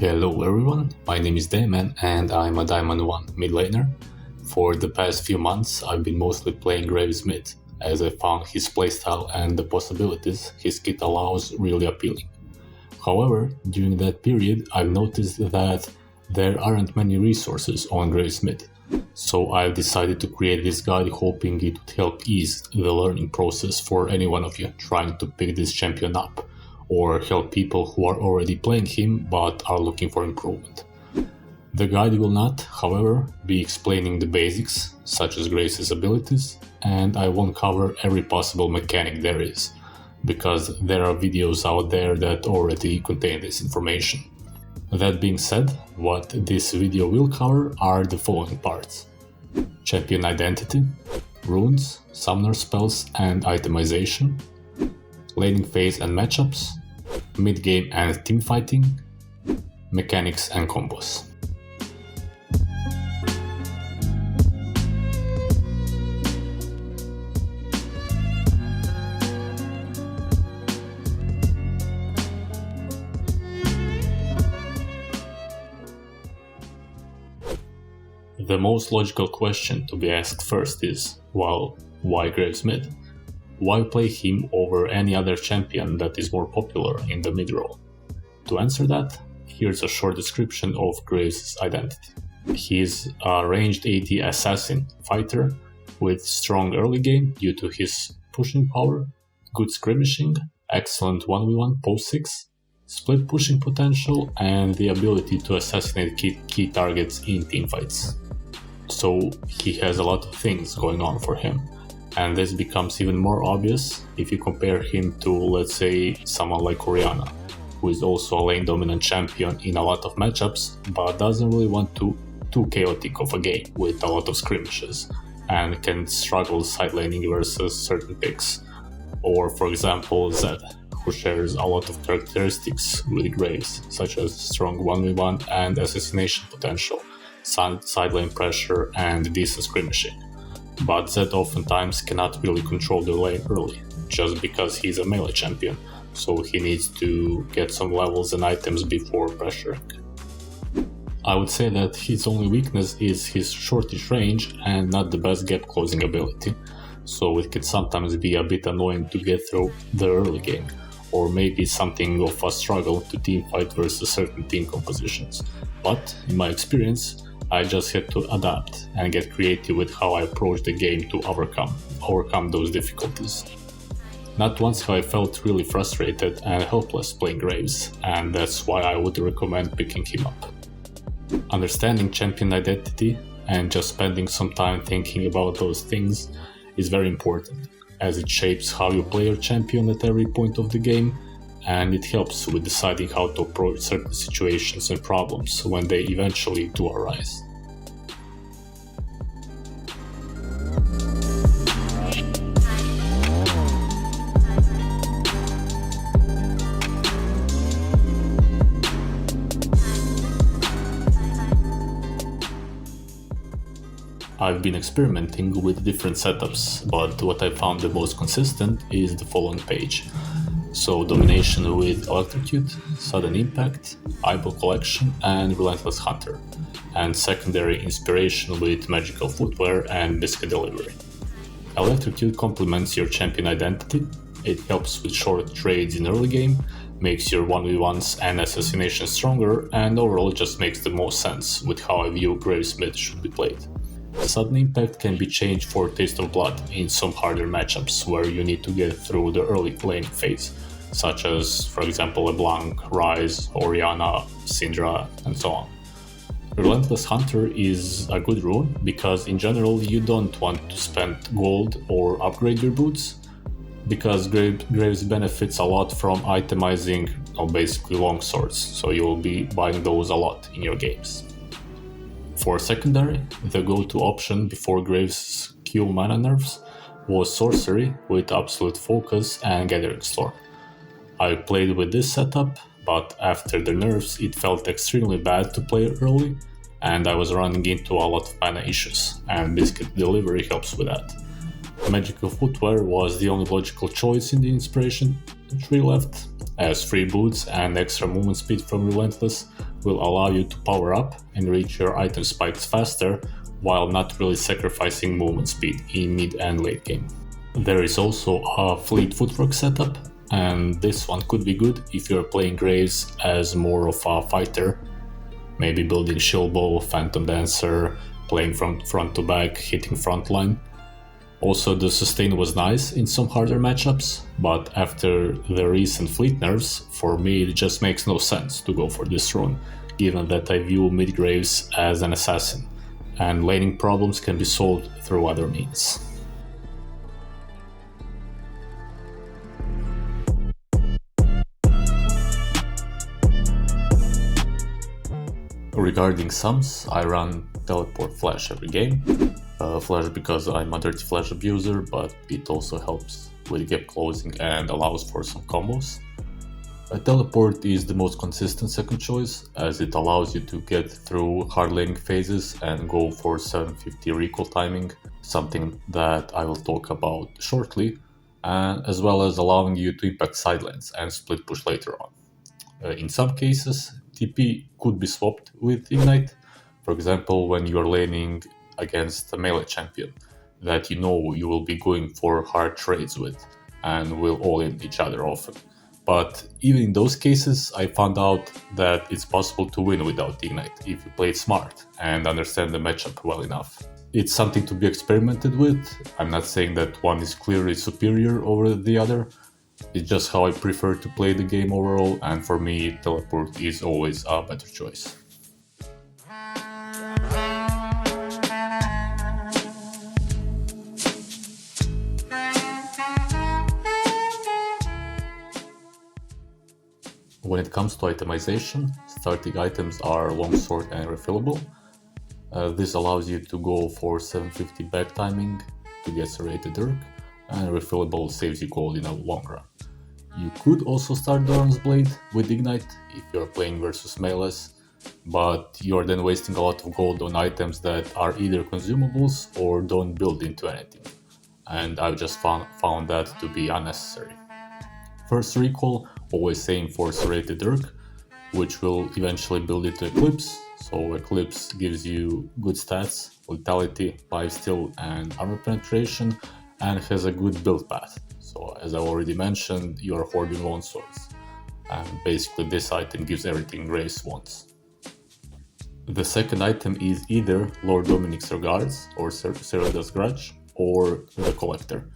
Hello everyone, my name is Dayman and I'm a Diamond 1 mid laner. For the past few months I've been mostly playing Graves mid, as I found his playstyle and the possibilities his kit allows really appealing. However, during that period I've noticed that there aren't many resources on Graves mid, so I've decided to create this guide hoping it would help ease the learning process for any one of you trying to pick this champion up, or help people who are already playing him but are looking for improvement. The guide will not, however, be explaining the basics, such as Graves' abilities, and I won't cover every possible mechanic there is, because there are videos out there that already contain this information. That being said, what this video will cover are the following parts: champion identity, runes, summoner spells and itemization, laning phase and matchups, mid-game and team fighting, mechanics and combos. The most logical question to be asked first is, well, why Graves mid? Why play him over any other champion that is more popular in the mid role? To answer that, here's a short description of Graves' identity. He is a ranged AD assassin fighter with strong early game due to his pushing power, good skirmishing, excellent 1v1 post 6, split pushing potential, and the ability to assassinate key targets in teamfights. So he has a lot of things going on for him. And this becomes even more obvious if you compare him to, let's say, someone like Orianna, who is also a lane dominant champion in a lot of matchups, but doesn't really want too chaotic of a game with a lot of skirmishes, and can struggle side laning versus certain picks. Or for example, Zed, who shares a lot of characteristics with Graves, such as strong 1v1 and assassination potential, side lane pressure and decent skirmishing. But Zed oftentimes cannot really control the lane early, just because he's a melee champion, so he needs to get some levels and items before pressuring. I would say that his only weakness is his shortish range and not the best gap closing ability, so it can sometimes be a bit annoying to get through the early game, or maybe something of a struggle to teamfight versus certain team compositions. But, in my experience, I just had to adapt and get creative with how I approach the game to overcome those difficulties. Not once have I felt really frustrated and helpless playing Graves, and that's why I would recommend picking him up. Understanding champion identity and just spending some time thinking about those things is very important, as it shapes how you play your champion at every point of the game, and it helps with deciding how to approach certain situations and problems when they eventually do arise. I've been experimenting with different setups, but what I found the most consistent is the following page. So domination with Electrocute, Sudden Impact, Eyeball Collection and Relentless Hunter, and secondary inspiration with Magical Footwear and Biscuit Delivery. Electrocute complements your champion identity, it helps with short trades in early game, makes your 1v1s and assassination stronger, and overall just makes the most sense with how I view Graves mid should be played. Sudden Impact can be changed for Taste of Blood in some harder matchups where you need to get through the early lane phase, such as, for example, LeBlanc, Ryze, Orianna, Syndra, and so on. Relentless Hunter is a good rune because in general you don't want to spend gold or upgrade your boots, because Graves benefits a lot from itemizing basically long swords, so you will be buying those a lot in your games. For secondary, the go-to option before Graves' Q mana nerfs was Sorcery with Absolute Focus and Gathering Storm. I played with this setup, but after the nerfs it felt extremely bad to play early, and I was running into a lot of mana issues, and Biscuit Delivery helps with that. Magical Footwear was the only logical choice in the inspiration tree left, as free boots and extra movement speed from Relentless will allow you to power up and reach your item spikes faster while not really sacrificing movement speed in mid and late game. There is also a fleet footwork setup, and this one could be good if you're playing Graves as more of a fighter, maybe building Shield Bow, Phantom Dancer, playing from front to back, hitting frontline. Also, the sustain was nice in some harder matchups, but after the recent fleet nerfs, for me it just makes no sense to go for this rune, given that I view mid-Graves as an assassin, and laning problems can be solved through other means. Regarding sums, I run teleport flash every game. Flash because I'm a dirty flash abuser, but it also helps with gap closing and allows for some combos. Teleport is the most consistent second choice, as it allows you to get through hard laning phases and go for 750 recall timing, something that I will talk about shortly, and as well as allowing you to impact side lanes and split push later on. In some cases, TP could be swapped with Ignite, for example when you are laning against a melee champion that you know you will be going for hard trades with and will all in each other often. But even in those cases, I found out that it's possible to win without Ignite if you play it smart and understand the matchup well enough. It's something to be experimented with. I'm not saying that one is clearly superior over the other. It's just how I prefer to play the game overall, and for me, teleport is always a better choice. When it comes to itemization, starting items are longsword and refillable. This allows you to go for 750 back timing to get serrated Dirk, and refillable saves you gold in a long run. You could also start Doran's Blade with Ignite if you're playing versus melees, but you're then wasting a lot of gold on items that are either consumables or don't build into anything, and I've just found that to be unnecessary. First recall, always aim for serrated Dirk, which will eventually build into Eclipse. So Eclipse gives you good stats, lethality, lifesteal and armor penetration, and has a good build path. So as I already mentioned, you are hoarding longswords, and basically this item gives everything Graves wants. The second item is either Lord Dominic's Regards or Serida's Grudge or the Collector.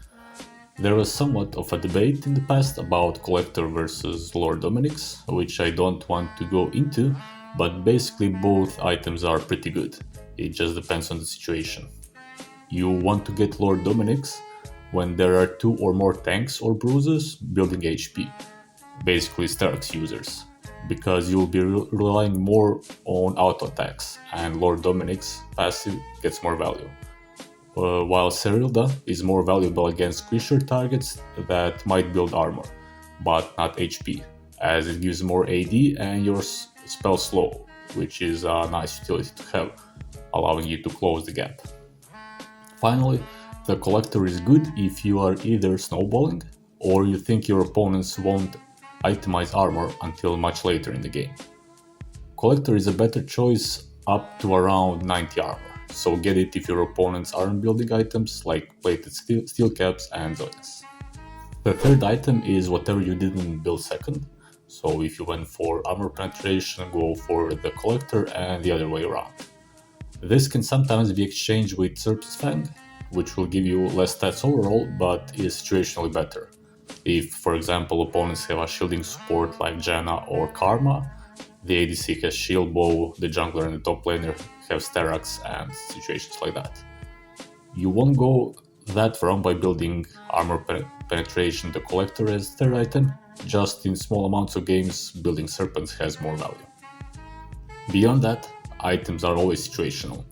There was somewhat of a debate in the past about Collector versus Lord Dominic's, which I don't want to go into, but basically both items are pretty good. It just depends on the situation. You want to get Lord Dominic's when there are 2 or more tanks or bruises building HP, basically Starks users, because you'll be relying more on auto attacks, and Lord Dominic's passive gets more value. While Serilda is more valuable against squisher targets that might build armor, but not HP, as it gives more AD and your spell slow, which is a nice utility to have, allowing you to close the gap. Finally, the Collector is good if you are either snowballing or you think your opponents won't itemize armor until much later in the game. Collector is a better choice up to around 90 armor, so get it if your opponents aren't building items like plated steel caps and zones. The third item is whatever you didn't build second, so if you went for armor penetration, go for the Collector and the other way around. This can sometimes be exchanged with Serpent's Fang, which will give you less stats overall, but is situationally better. If, for example, opponents have a shielding support like Janna or Karma, the ADC has Shield Bow, the jungler and the top laner have Sterax and situations like that. You won't go that wrong by building armor penetration the Collector as third item, just in small amounts of games building Serpents has more value. Beyond that, items are always situational.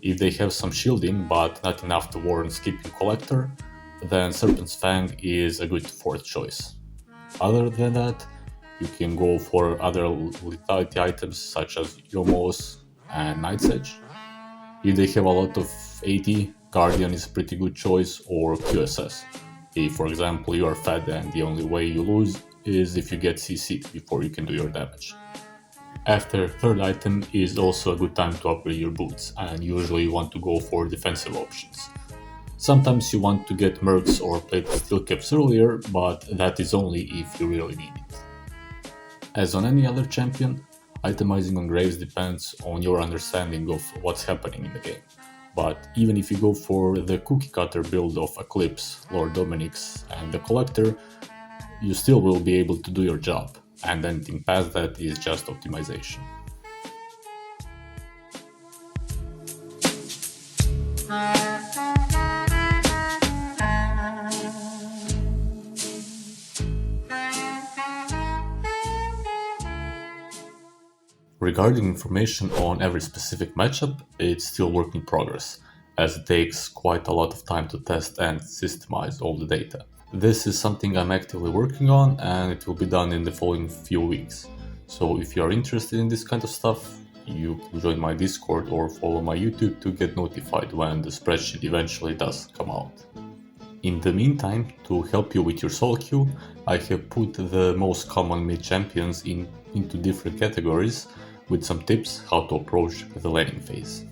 If they have some shielding but not enough to warrant skipping Collector, then Serpent's Fang is a good fourth choice. Other than that, you can go for other lethality items such as Yomos and Night's Edge. If they have a lot of AD, Guardian is a pretty good choice, or QSS. If, for example, you are fed and the only way you lose is if you get CC'd before you can do your damage. After third item is also a good time to upgrade your boots, and usually you want to go for defensive options. Sometimes you want to get mercs or plate steel caps earlier, but that is only if you really need it. As on any other champion, itemizing on graves depends on your understanding of what's happening in the game. But even if you go for the cookie cutter build of Eclipse, Lord Dominic's and the Collector, you still will be able to do your job, and anything past that is just optimization. Regarding information on every specific matchup, it's still work in progress, as it takes quite a lot of time to test and systemize all the data. This is something I'm actively working on, and it will be done in the following few weeks. So if you are interested in this kind of stuff, you can join my Discord or follow my YouTube to get notified when the spreadsheet eventually does come out. In the meantime, to help you with your solo queue, I have put the most common mid champions into different categories with some tips how to approach the laning phase.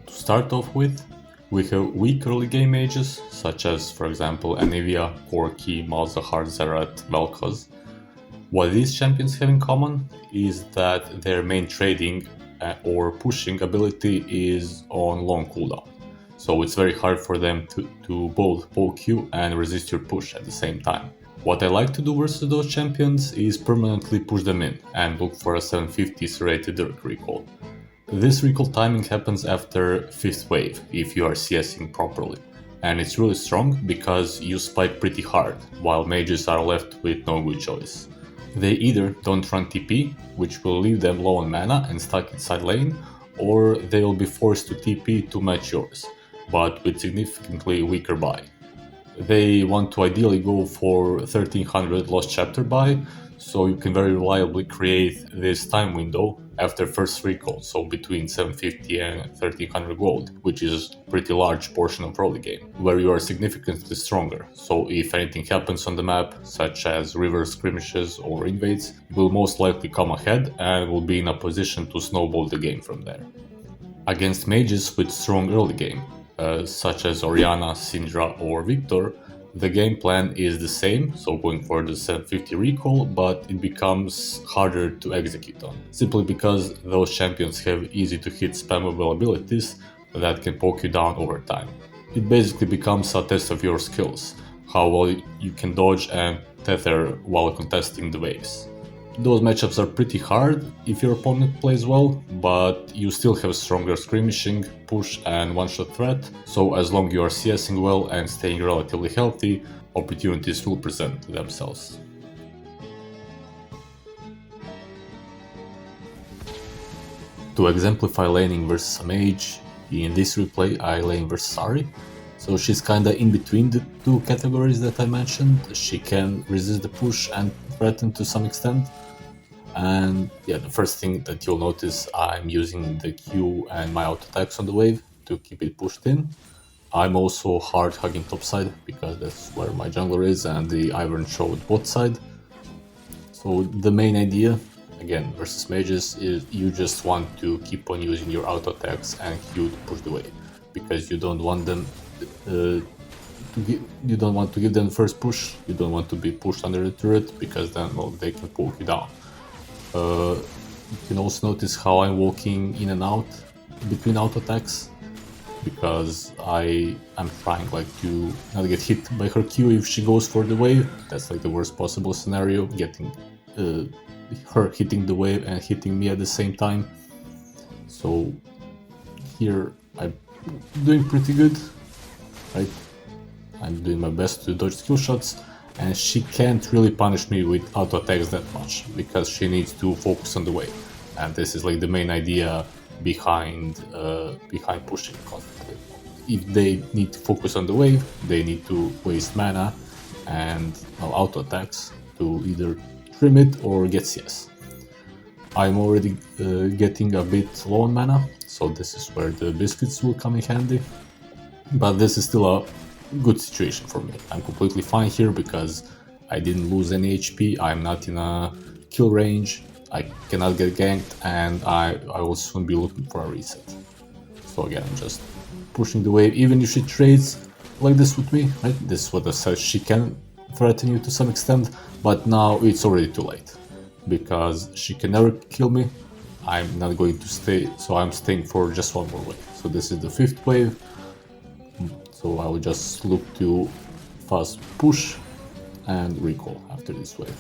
To start off with, we have weak early game mages, such as for example Anivia, Corki, Malzahar, Zerat, Vel'Koz. What these champions have in common is that their main trading or pushing ability is on long cooldown. So it's very hard for them to both poke you and resist your push at the same time. What I like to do versus those champions is permanently push them in and look for a 750 serrated Dirk recall. This recall timing happens after 5th wave if you are CSing properly, and it's really strong because you spike pretty hard while mages are left with no good choice. They either don't run TP, which will leave them low on mana and stuck inside lane, or they will be forced to TP to match yours, but with significantly weaker buy. They want to ideally go for 1300 Lost Chapter buy, so you can very reliably create this time window after first recall, so between 750 and 1300 gold, which is a pretty large portion of early game, where you are significantly stronger. So if anything happens on the map, such as river skirmishes or invades, you will most likely come ahead and will be in a position to snowball the game from there. Against mages with strong early game, such as Orianna, Syndra or Victor, the game plan is the same, so going for the 750 recall, but it becomes harder to execute on, simply because those champions have easy to hit spammable abilities that can poke you down over time. It basically becomes a test of your skills, how well you can dodge and tether while contesting the waves. Those matchups are pretty hard if your opponent plays well, but you still have stronger skirmishing, push and one-shot threat, so as long as you are CSing well and staying relatively healthy, opportunities will present themselves. To exemplify laning versus a mage, in this replay I lane versus Ahri. So she's kinda in between the two categories that I mentioned. She can resist the push and threaten to some extent. And yeah, the first thing that you'll notice, I'm using the Q and my auto attacks on the wave to keep it pushed in. I'm also hard hugging topside because that's where my jungler is and the Ivern showed bot side. So the main idea, again versus mages, is you just want to keep on using your auto attacks and Q to push the wave, because you don't want them you don't want to give them the first push, you don't want to be pushed under the turret, because then they can poke you down. You can also notice how I'm walking in and out between auto attacks, because I'm trying to not get hit by her Q if she goes for the wave. That's the worst possible scenario, getting her hitting the wave and hitting me at the same time. So here I'm doing pretty good, right? I'm doing my best to dodge skill shots, and she can't really punish me with auto attacks that much because she needs to focus on the wave, and this is the main idea behind pushing constantly. If they need to focus on the wave, they need to waste mana and auto attacks to either trim it or get CS. I'm already getting a bit low on mana, so this is where the biscuits will come in handy, but this is still a good situation for me. I'm completely fine here because I didn't lose any HP, I'm not in a kill range, I cannot get ganked, and I will soon be looking for a reset. So again, I'm just pushing the wave, even if she trades like this with me, right? This is what I said, she can threaten you to some extent, but now it's already too late. Because she can never kill me, I'm not going to stay, so I'm staying for just one more wave. So this is the 5th wave, so I will just look to fast push and recall after this wave.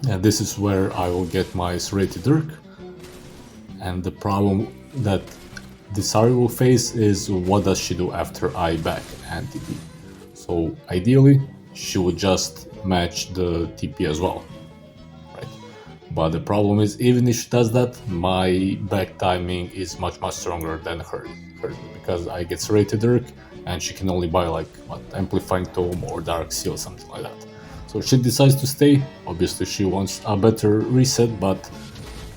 And this is where I will get my serrated dirk, and the problem that this Ahri will face is what does she do after I back and TP. So ideally she would just match the TP as well, right? But the problem is, even if she does that, my back timing is much stronger than hers, because I get serrated dirk and she can only buy like what, amplifying tome or dark seal, something like that. So she decides to stay. Obviously she wants a better reset, but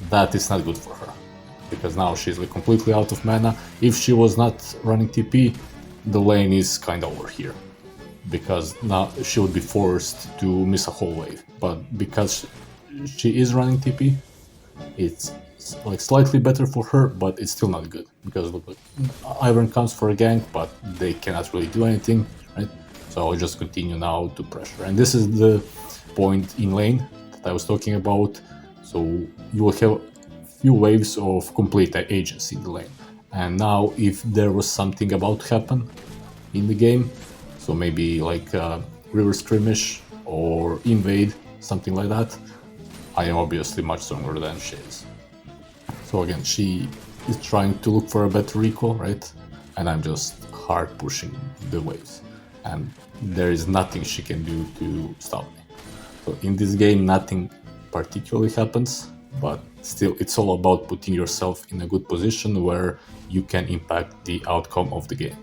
that is not good for her, because now she's like completely out of mana. If she was not running TP, the lane is kind of over here, because now she would be forced to miss a whole wave. But because she is running TP, it's like slightly better for her, but it's still not good, because look, Iron comes for a gank, but they cannot really do anything, right? So I'll just continue now to pressure. And this is the point in lane that I was talking about. So you will have few waves of complete agency in the lane. And now if there was something about to happen in the game, so maybe like river skirmish or invade, something like that, I am obviously much stronger than she is. So again, she is trying to look for a better recall, right? And I'm just hard pushing the waves. And there is nothing she can do to stop me. So in this game, nothing particularly happens, but still it's all about putting yourself in a good position where you can impact the outcome of the game.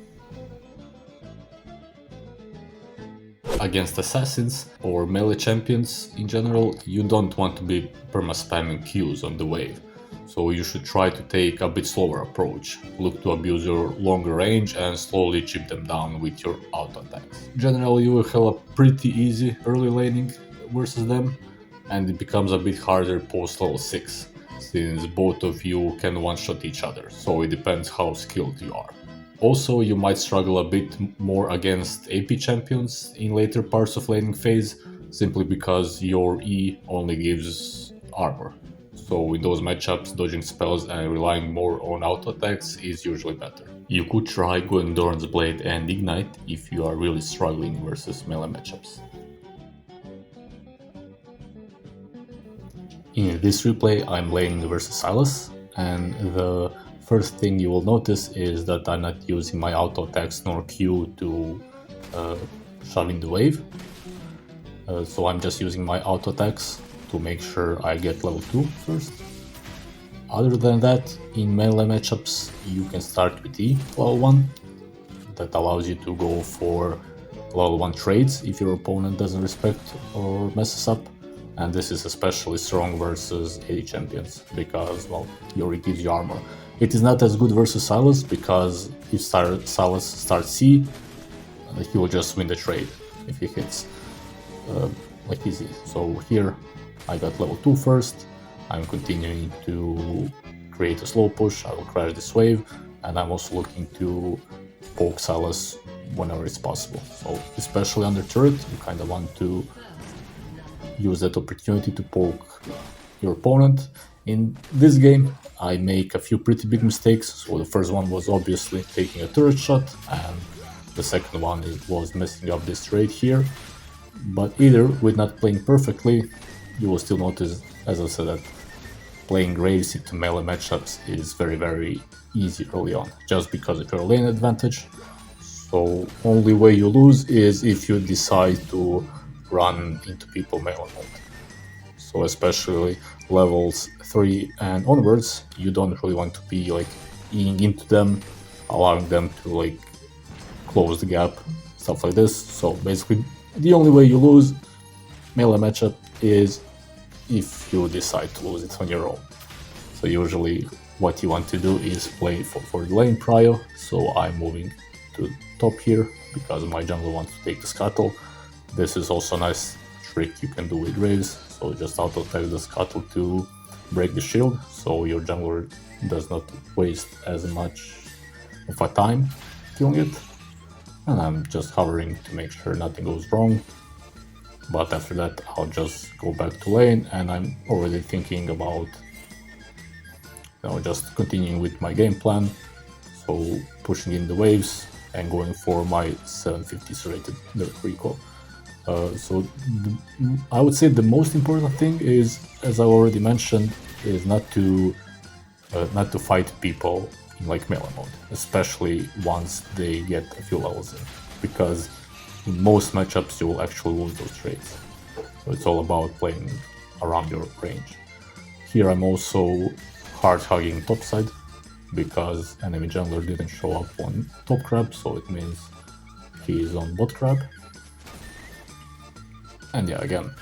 Against assassins or melee champions in general, you don't want to be perma-spamming Qs on the wave, so you should try to take a bit slower approach. Look to abuse your longer range and slowly chip them down with your auto attacks. Generally you will have a pretty easy early laning versus them, and it becomes a bit harder post level 6, since both of you can one-shot each other, so it depends how skilled you are. Also, you might struggle a bit more against AP champions in later parts of laning phase, simply because your E only gives armor. So in those matchups, dodging spells and relying more on auto attacks is usually better. You could try going Doran's Blade and Ignite if you are really struggling versus melee matchups. In this replay, I'm laning versus Sylas, and the first thing you will notice is that I'm not using my auto attacks nor Q to shove in the wave. So I'm just using my auto attacks to make sure I get level 2 first. Other than that, in melee matchups, you can start with E level 1. That allows you to go for level 1 trades if your opponent doesn't respect or messes up. And this is especially strong versus AD champions, because, well, he already gives you armor. It is not as good versus Sylas, because if Sylas starts C, he will just win the trade if he hits like easy. So here I got level 2 first, I'm continuing to create a slow push, I will crash this wave, and I'm also looking to poke Sylas whenever it's possible. So especially under turret, you kind of want to use that opportunity to poke your opponent. In this game, I make a few pretty big mistakes. So the first one was obviously taking a turret shot, and the second one was messing up this trade here. But either with not playing perfectly, you will still notice, as I said, that playing Graves into melee matchups is very easy early on, just because of your lane advantage. So only way you lose is if you decide to run into people melee mode. So especially levels 3 and onwards, you don't really want to be like eating into them, allowing them to like close the gap, stuff like this. So basically the only way you lose melee matchup is if you decide to lose it on your own. So usually what you want to do is play for the lane prio. So I'm moving to top here because my jungle wants to take the scuttle. This is also a nice trick you can do with Graves. So just auto attack the scuttle to break the shield, so your jungler does not waste as much of a time killing it. And I'm just hovering to make sure nothing goes wrong. But after that, I'll just go back to lane, and I'm already thinking about just continuing with my game plan. So pushing in the waves and going for my 750s rated Dirk Recall. I would say the most important thing is, as I already mentioned, is not to fight people in like melee mode, especially once they get a few levels in, because in most matchups you will actually lose those trades. So it's all about playing around your range. Here I'm also hard hugging topside because enemy jungler didn't show up on top crab, so it means he is on bot crab. And yeah, again,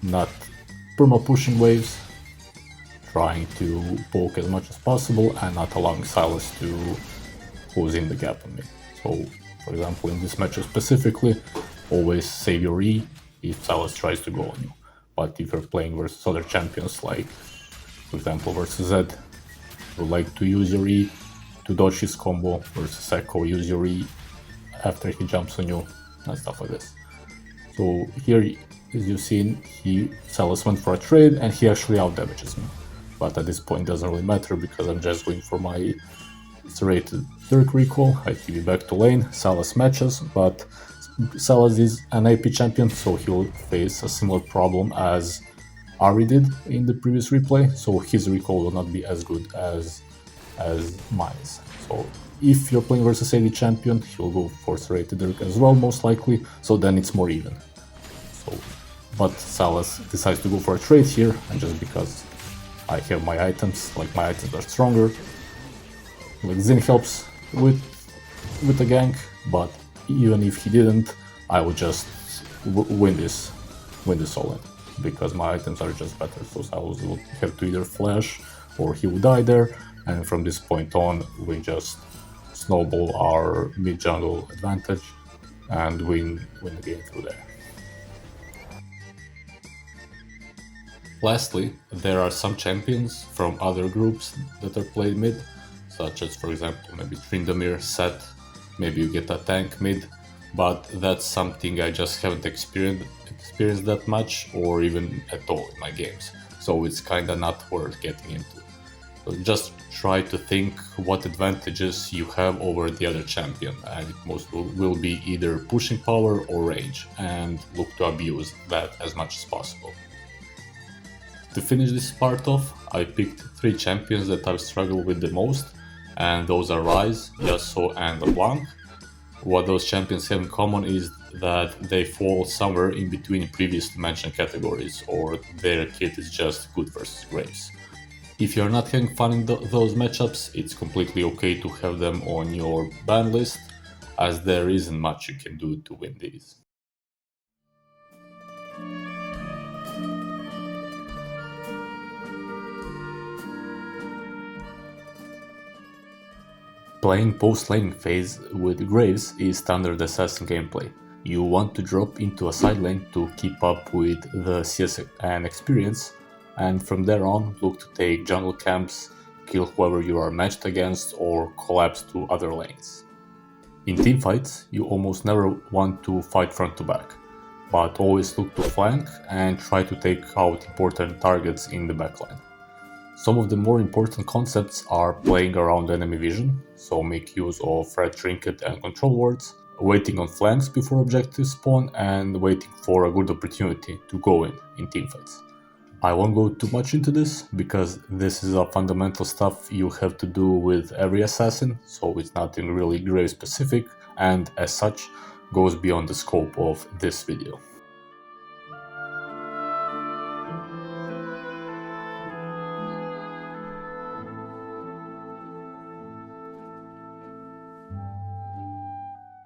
not perma pushing waves, trying to poke as much as possible and not allowing Sylas to close in the gap on me. So, for example, in this matchup specifically, always save your E if Sylas tries to go on you. But if you're playing versus other champions, like, for example, versus Zed, you like to use your E to dodge his combo, versus Echo, use your E after he jumps on you, and stuff like this. So here, as you've seen, Sylas went for a trade and he actually out-damages me. But at this point it doesn't really matter because I'm just going for my serrated Dirk Recall. I TV back to lane, Sylas matches, but Sylas is an AP champion, so he'll face a similar problem as Ahri did in the previous replay, so his recall will not be as good as mine is. So if you're playing versus AD champion, he'll go for serrated Dirk as well, most likely, so then it's more even. But Sylas decides to go for a trade here, and just because I have my items, like my items are stronger, like Xin helps with the gank, but even if he didn't, I would just win this all in, because my items are just better, so Sylas will have to either flash or he will die there, and from this point on we just snowball our mid jungle advantage and win the game through there. Lastly, there are some champions from other groups that are played mid, such as, for example, maybe Tryndamere, Set, maybe you get a tank mid, but that's something I just haven't experienced that much or even at all in my games, so it's kinda not worth getting into. So just try to think what advantages you have over the other champion, and it most will be either pushing power or range, and look to abuse that as much as possible. To finish this part off, I picked 3 champions that I've struggled with the most, and those are Ryze, Yasuo and LeBlanc. What those champions have in common is that they fall somewhere in between previously mentioned categories, or their kit is just good versus Graves. If you're not having fun in those matchups, it's completely okay to have them on your ban list, as there isn't much you can do to win these. Playing post-laning phase with Graves is standard assassin gameplay. You want to drop into a side lane to keep up with the CS and experience, and from there on look to take jungle camps, kill whoever you are matched against, or collapse to other lanes. In teamfights, you almost never want to fight front to back, but always look to flank and try to take out important targets in the backline. Some of the more important concepts are playing around enemy vision, so make use of Red Trinket and control wards, waiting on flanks before objectives spawn, and waiting for a good opportunity to go in teamfights. I won't go too much into this, because this is a fundamental stuff you have to do with every assassin, so it's nothing really Grave specific, and as such goes beyond the scope of this video.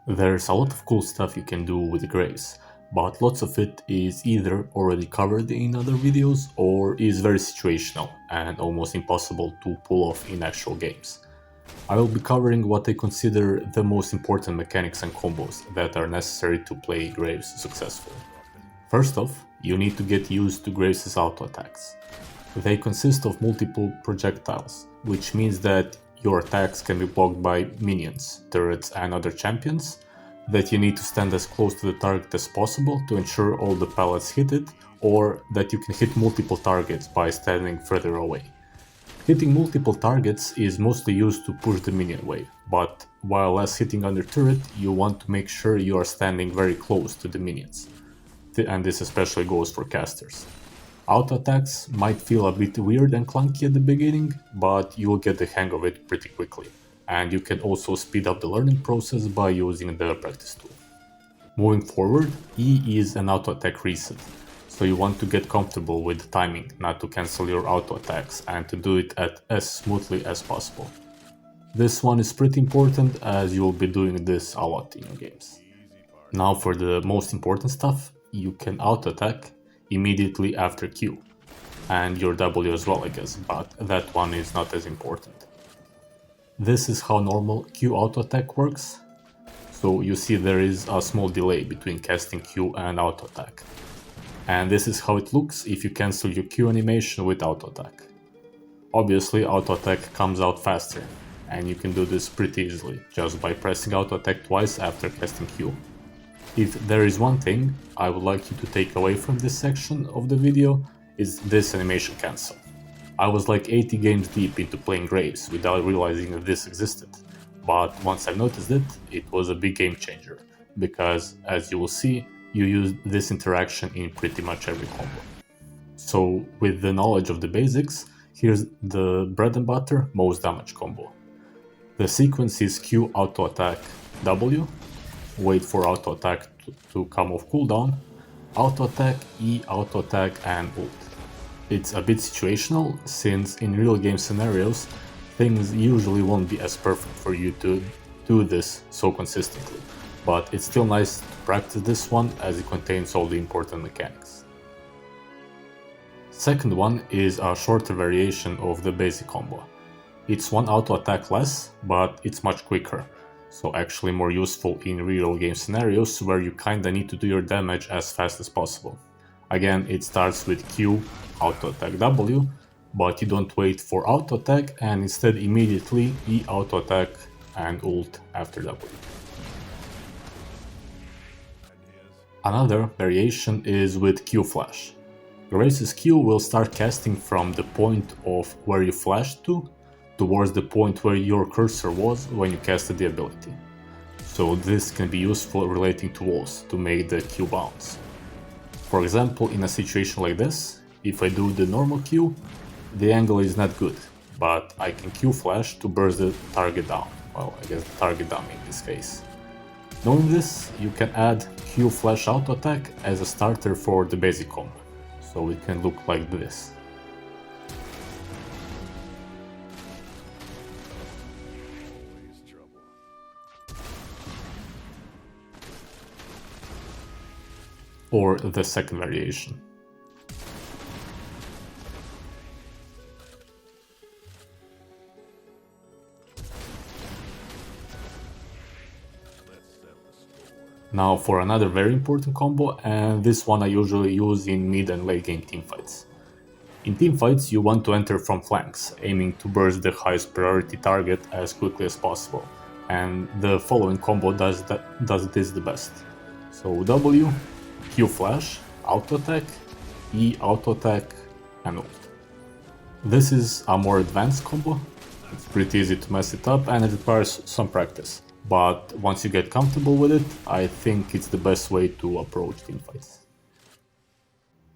There's a lot of cool stuff you can do with Graves, but lots of it is either already covered in other videos or is very situational and almost impossible to pull off in actual games. I will be covering what I consider the most important mechanics and combos that are necessary to play Graves successfully. First off, you need to get used to Graves' auto attacks. They consist of multiple projectiles, which means that your attacks can be blocked by minions, turrets and other champions, that you need to stand as close to the target as possible to ensure all the pellets hit it, or that you can hit multiple targets by standing further away. Hitting multiple targets is mostly used to push the minion wave, but while less hitting under turret, you want to make sure you are standing very close to the minions, and this especially goes for casters. Auto attacks might feel a bit weird and clunky at the beginning, but you will get the hang of it pretty quickly, and you can also speed up the learning process by using the practice tool. Moving forward, E is an auto attack reset, so you want to get comfortable with the timing, not to cancel your auto attacks and to do it as smoothly as possible. This one is pretty important as you will be doing this a lot in your games. Now for the most important stuff, you can auto attack immediately after Q, and your W as well I guess, but that one is not as important. This is how normal Q auto attack works, so you see there is a small delay between casting Q and auto attack. And this is how it looks if you cancel your Q animation with auto attack. Obviously auto attack comes out faster, and you can do this pretty easily, just by pressing auto attack twice after casting Q. If there is one thing I would like you to take away from this section of the video, is this animation cancel. I was like 80 games deep into playing Graves without realizing that this existed, but once I noticed it, it was a big game changer, because as you will see, you use this interaction in pretty much every combo. So with the knowledge of the basics, here's the bread and butter most damage combo. The sequence is Q auto attack W, wait for auto attack to come off cooldown, auto attack, E auto attack and ult. It's a bit situational, since in real game scenarios things usually won't be as perfect for you to do this so consistently, but it's still nice to practice this one as it contains all the important mechanics. Second one is a shorter variation of the basic combo. It's one auto attack less, but it's much quicker, so actually more useful in real game scenarios where you kinda need to do your damage as fast as possible. Again, it starts with Q, auto attack W, but you don't wait for auto attack and instead immediately E auto attack and ult after W. Another variation is with Q flash. Graves' Q will start casting from the point of where you flashed to, towards the point where your cursor was when you casted the ability. So this can be useful relating to walls to make the Q bounce. For example, in a situation like this, if I do the normal Q, the angle is not good, but I can Q flash to burst the target down. Well, I guess the target down in this case. Knowing this, you can add Q flash auto attack as a starter for the basic combo, so it can look like this. Or the second variation. Now for another very important combo, and this one I usually use in mid and late game teamfights. In teamfights you want to enter from flanks, aiming to burst the highest priority target as quickly as possible, and the following combo does this the best. So W, Q flash, auto attack, E auto attack and ult. This is a more advanced combo. It's pretty easy to mess it up and it requires some practice. But once you get comfortable with it, I think it's the best way to approach teamfights.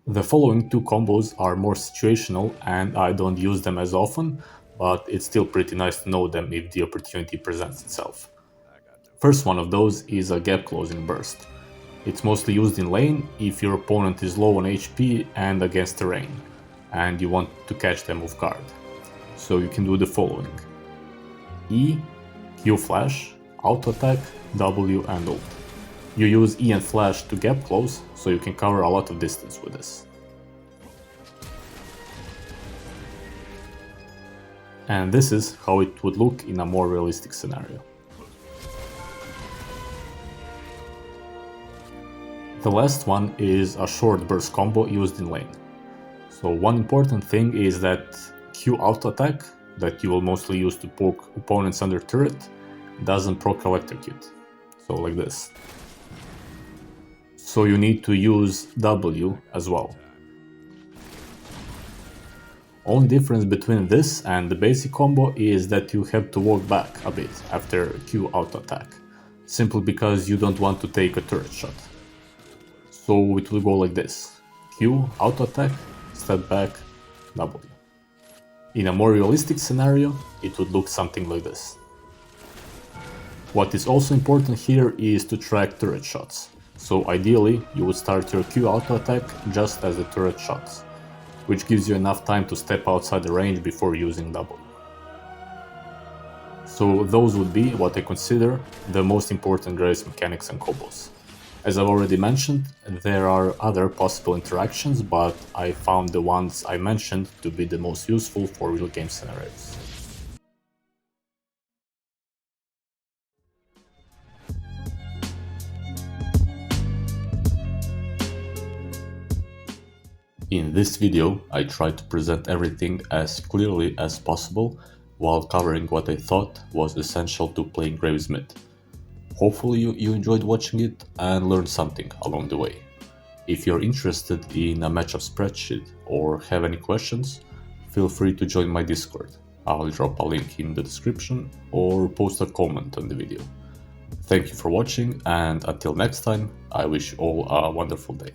The following two combos are more situational and I don't use them as often, but it's still pretty nice to know them if the opportunity presents itself. First one of those is a gap closing burst. It's mostly used in lane if your opponent is low on HP and against terrain, and you want to catch them off guard. So you can do the following: E, Q flash, auto attack, W and ult. You use E and flash to gap close, so you can cover a lot of distance with this. And this is how it would look in a more realistic scenario. The last one is a short burst combo used in lane. So one important thing is that Q auto attack that you will mostly use to poke opponents under turret doesn't proc electrocute. So like this. So you need to use W as well. Only difference between this and the basic combo is that you have to walk back a bit after Q auto attack, simply because you don't want to take a turret shot. So it will go like this: Q auto attack, step back, W. In a more realistic scenario, it would look something like this. What is also important here is to track turret shots. So ideally, you would start your Q auto attack just as the turret shots, which gives you enough time to step outside the range before using W. So those would be what I consider the most important Graves mechanics and combos. As I've already mentioned, there are other possible interactions, but I found the ones I mentioned to be the most useful for real game scenarios. In this video, I tried to present everything as clearly as possible while covering what I thought was essential to playing Graves mid. Hopefully you enjoyed watching it and learned something along the way. If you're interested in a matchup spreadsheet or have any questions, feel free to join my Discord. I'll drop a link in the description or post a comment on the video. Thank you for watching, and until next time, I wish you all a wonderful day.